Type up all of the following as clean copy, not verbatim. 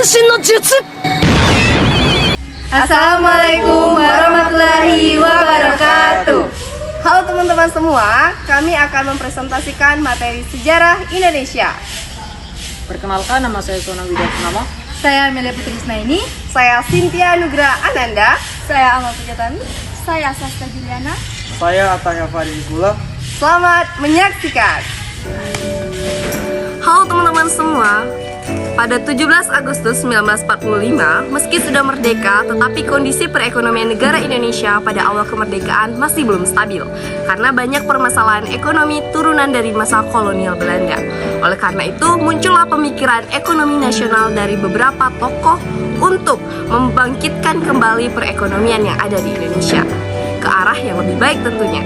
身の術。 Assalamualaikum warahmatullahi wabarakatuh. Halo teman-teman semua, kami akan mempresentasikan materi sejarah Indonesia. Perkenalkan, nama saya Sona Widya Purnama. Saya Amelia Putri Isnaini. Saya Cynthia Nugra Ananda. Saya Amal Pujatani. Saya Sasta Juliana. Saya Ataya Farid Gula. Selamat menyaksikan. Halo teman-teman semua. Pada 17 Agustus 1945, meski sudah merdeka, tetapi kondisi perekonomian negara Indonesia pada awal kemerdekaan masih belum stabil karena banyak permasalahan ekonomi turunan dari masa kolonial Belanda. Oleh karena itu, muncullah pemikiran ekonomi nasional dari beberapa tokoh untuk membangkitkan kembali perekonomian yang ada di Indonesia ke arah yang lebih baik tentunya.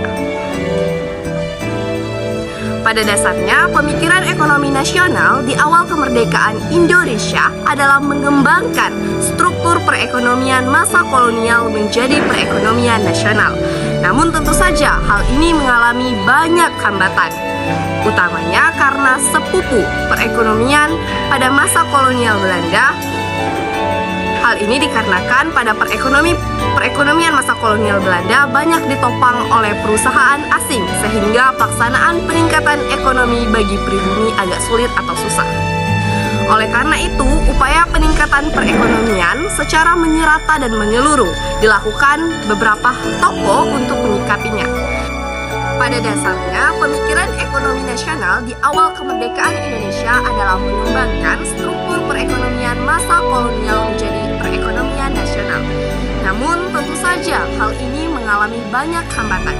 Pada dasarnya, pemikiran ekonomi nasional di awal kemerdekaan Indonesia adalah mengembangkan struktur perekonomian masa kolonial menjadi perekonomian nasional. Namun tentu saja hal ini mengalami banyak hambatan, utamanya karena sepupu perekonomian pada masa kolonial Belanda. Hal ini dikarenakan pada perekonomian masa kolonial Belanda banyak ditopang oleh perusahaan asing sehingga pelaksanaan peningkatan ekonomi bagi pribumi agak sulit atau susah. Oleh karena itu, upaya peningkatan perekonomian secara menyerata dan menyeluruh dilakukan beberapa tokoh untuk menyikapinya. Pada dasarnya, pemikiran ekonomi nasional di awal kemerdekaan Indonesia adalah mengembangkan struktur perekonomian masa kolonial menjadi perekonomian nasional. Namun, tentu saja hal ini mengalami banyak hambatan,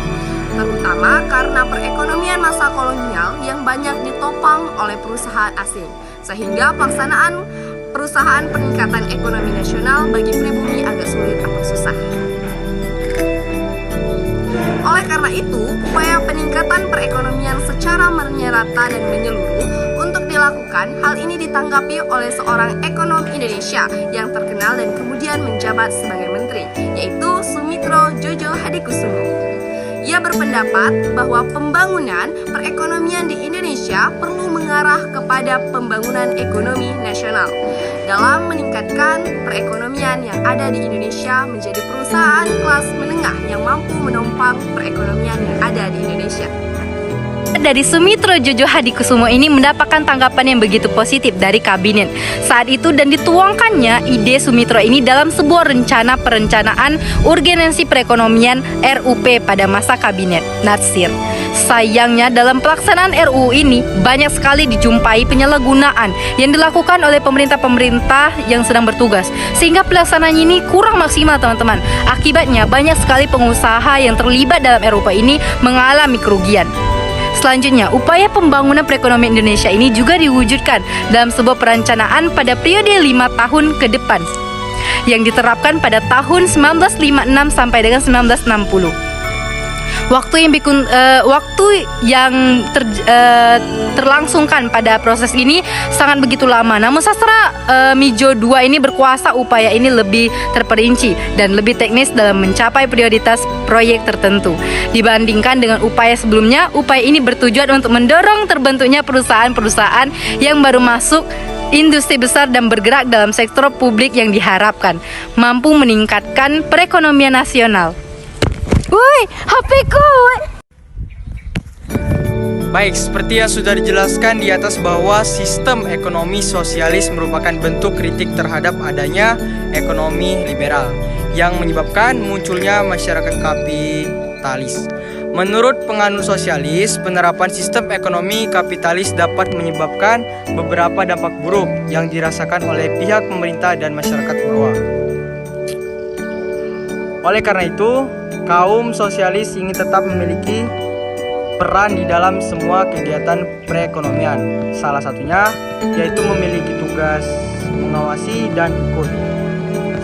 terutama karena perekonomian masa kolonial yang banyak ditopang oleh perusahaan asing, sehingga pelaksanaan perusahaan peningkatan ekonomi nasional bagi pribumi agak sulit atau susah. Oleh karena itu, upaya peningkatan perekonomian secara menyerata dan menyeluruh untuk dilakukan, hal ini ditanggapi oleh seorang ekonom Indonesia yang terkenal dan kemudian menjabat sebagai menteri, yaitu Sumitro Jojo Hadikusumo. Ia berpendapat bahwa pembangunan perekonomian di Indonesia perlu mengarah kepada pembangunan ekonomi nasional dalam meningkatkan perekonomian yang ada di Indonesia menjadi perusahaan kelas menengah yang mampu menopang perekonomian yang ada di Indonesia. Dari Sumitro Jojo Hadikusumo ini mendapatkan tanggapan yang begitu positif dari kabinet saat itu dan dituangkannya ide Sumitro ini dalam sebuah rencana perencanaan urgensi perekonomian RUP pada masa kabinet Natsir. Sayangnya dalam pelaksanaan RUU ini banyak sekali dijumpai penyalahgunaan yang dilakukan oleh pemerintah-pemerintah yang sedang bertugas sehingga pelaksanaan ini kurang maksimal teman-teman. Akibatnya banyak sekali pengusaha yang terlibat dalam RUP ini mengalami kerugian. Selanjutnya, upaya pembangunan perekonomian Indonesia ini juga diwujudkan dalam sebuah perencanaan pada periode 5 tahun ke depan yang diterapkan pada tahun 1956 sampai dengan 1960. Waktu yang terlangsungkan pada proses ini sangat begitu lama. Namun sastra Mijo II ini berkuasa upaya ini lebih terperinci dan lebih teknis dalam mencapai prioritas proyek tertentu. Dibandingkan dengan upaya sebelumnya, upaya ini bertujuan untuk mendorong terbentuknya perusahaan-perusahaan yang baru masuk industri besar dan bergerak dalam sektor publik yang diharapkan mampu meningkatkan perekonomian nasional. Woi, HP-ku! Baik, seperti yang sudah dijelaskan di atas bahwa sistem ekonomi sosialis merupakan bentuk kritik terhadap adanya ekonomi liberal yang menyebabkan munculnya masyarakat kapitalis. Menurut penganut sosialis, penerapan sistem ekonomi kapitalis dapat menyebabkan beberapa dampak buruk yang dirasakan oleh pihak pemerintah dan masyarakat bawah. Oleh karena itu, kaum sosialis ingin tetap memiliki peran di dalam semua kegiatan perekonomian. Salah satunya yaitu memiliki tugas mengawasi dan ikut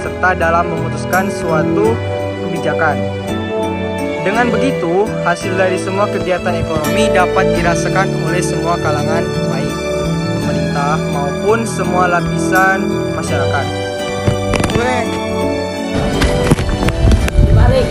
serta dalam memutuskan suatu kebijakan. Dengan begitu, hasil dari semua kegiatan ekonomi dapat dirasakan oleh semua kalangan, baik pemerintah maupun semua lapisan masyarakat. Balik.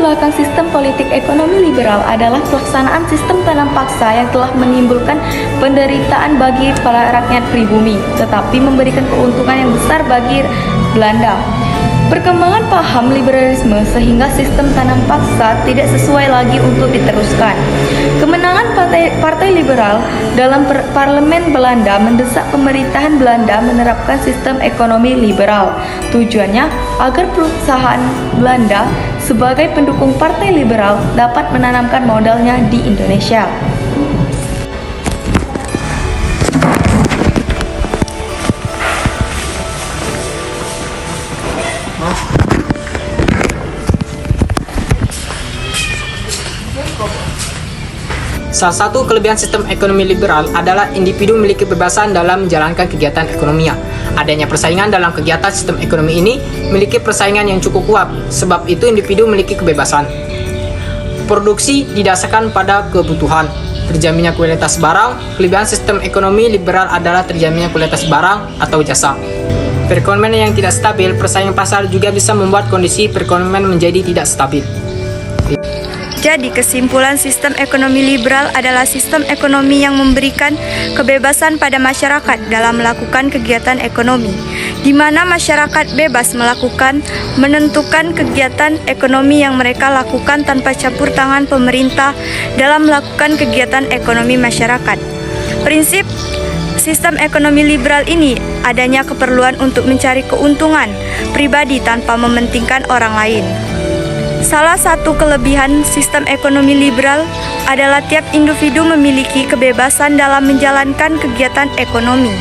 belakang sistem politik ekonomi liberal adalah pelaksanaan sistem tanam paksa yang telah menimbulkan penderitaan bagi para rakyat pribumi, tetapi memberikan keuntungan yang besar bagi Belanda. Perkembangan paham liberalisme sehingga sistem tanam paksa tidak sesuai lagi untuk diteruskan. Kemenangan Partai Liberal dalam parlemen Belanda mendesak pemerintahan Belanda menerapkan sistem ekonomi liberal. Tujuannya agar perusahaan Belanda sebagai pendukung Partai Liberal dapat menanamkan modalnya di Indonesia. Salah satu kelebihan sistem ekonomi liberal adalah individu memiliki kebebasan dalam menjalankan kegiatan ekonominya. Adanya persaingan dalam kegiatan sistem ekonomi ini memiliki persaingan yang cukup kuat, sebab itu individu memiliki kebebasan. Produksi didasarkan pada kebutuhan. Terjaminnya kualitas barang. Kelebihan sistem ekonomi liberal adalah terjaminnya kualitas barang atau jasa. Perekonomian yang tidak stabil, persaingan pasar juga bisa membuat kondisi perekonomian menjadi tidak stabil. Jadi kesimpulan sistem ekonomi liberal adalah sistem ekonomi yang memberikan kebebasan pada masyarakat dalam melakukan kegiatan ekonomi, di mana masyarakat bebas menentukan kegiatan ekonomi yang mereka lakukan tanpa campur tangan pemerintah dalam melakukan kegiatan ekonomi masyarakat. Prinsip sistem ekonomi liberal ini adanya keperluan untuk mencari keuntungan pribadi tanpa mementingkan orang lain. Salah satu kelebihan sistem ekonomi liberal adalah tiap individu memiliki kebebasan dalam menjalankan kegiatan ekonomi.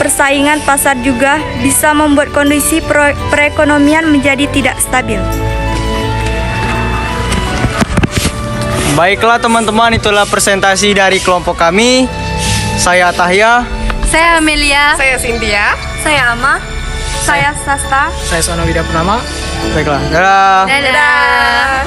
Persaingan pasar juga bisa membuat kondisi perekonomian menjadi tidak stabil. Baiklah teman-teman, itulah presentasi dari kelompok kami. Saya Tahya. Saya Amelia. Saya Cynthia. Saya Ama. Saya Sasta. Saya Sono Widya Purnama. Baiklah, dadah. Dadah.